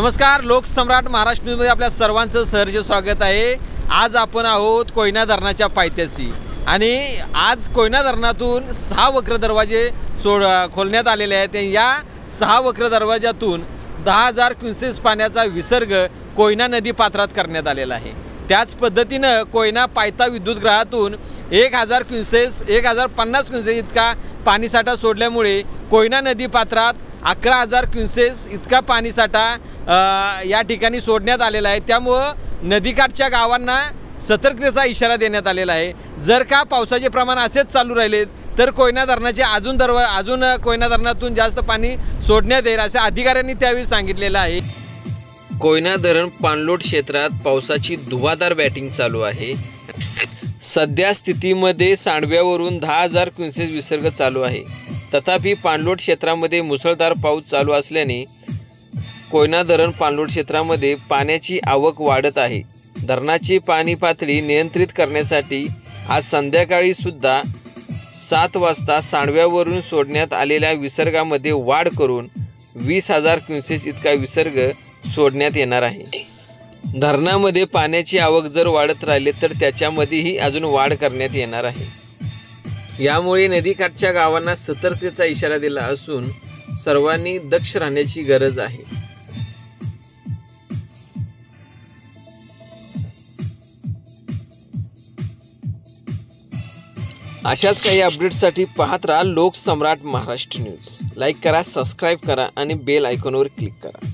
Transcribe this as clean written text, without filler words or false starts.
नमस्कार, लोकसम्राट महाराष्ट्र न्यूजमध्ये आपल्या सर्वांचं सहर्ष स्वागत आहे। आज आपण आहोत कोयना धरणाच्या पायथ्याशी आणि आज कोयना धरणातून 6 वक्र दरवाजे खोलण्यात आलेले आहेत। या 6 वक्र दरवाजातून 10,000 क्युसेस पाण्याचा विसर्ग कोयना नदी पात्रात करण्यात आलेला आहे। त्याच पद्धतीने कोयना पायथा विद्युतगृहातून 1,000 क्युसेस 1,050 क्युसेस इतका पाणीसाठा सोडल्यामुळे कोयना नदी पात्रात 11,000 क्युसेस इतका पाणीसाठा या ठिकाणी सोडण्यात आलेला आहे। त्यामुळे नदीकाठच्या गावांना सतर्कतेचा इशारा देण्यात आलेला आहे। जर का पावसाचे प्रमाण असेच चालू राहिले तर कोयना धरणाचे अजून कोयना धरणातून जास्त पाणी सोडण्यात येईल असे अधिकाऱ्यांनी त्यावेळी सांगितलेलं आहे। कोयना धरण पाणलोट क्षेत्रात पावसाची धुवाधार बॅटिंग चालू आहे। सध्या स्थितीमध्ये सांडव्यावरून 10,000 क्युसेस विसर्ग चालू आहे। तथापि पाणलोट क्षेत्रामध्ये मुसळधार पाऊस चालू असल्याने कोयना धरण पाणलोट क्षेत्रामध्ये पाण्याची आवक वाढत आहे। धरणाची पाणी पातळी नियंत्रित करण्यासाठी आज संध्याकाळी सुद्धा 7 वाजता सांडव्यावरून सोडण्यात आलेल्या विसर्गामध्ये वाढ करून 20,000 क्युसेस इतका विसर्ग सोडण्यात येणार आहे। धरणामध्ये पाण्याची आवक जर वाढत राहिली तर त्याच्यामध्येही अजून वाढ करण्यात येणार आहे। यामुळे नदीकाठच्या गावांना सतर्कतेचा इशारा दिला असून सर्वांनी दक्ष राहण्याची गरज आहे। अशाच काही अपडेट्ससाठी पाहत राहा लोकसम्राट महाराष्ट्र न्यूज। लाईक करा, सबस्क्राईब करा आणि बेल आयकॉनवर क्लिक करा।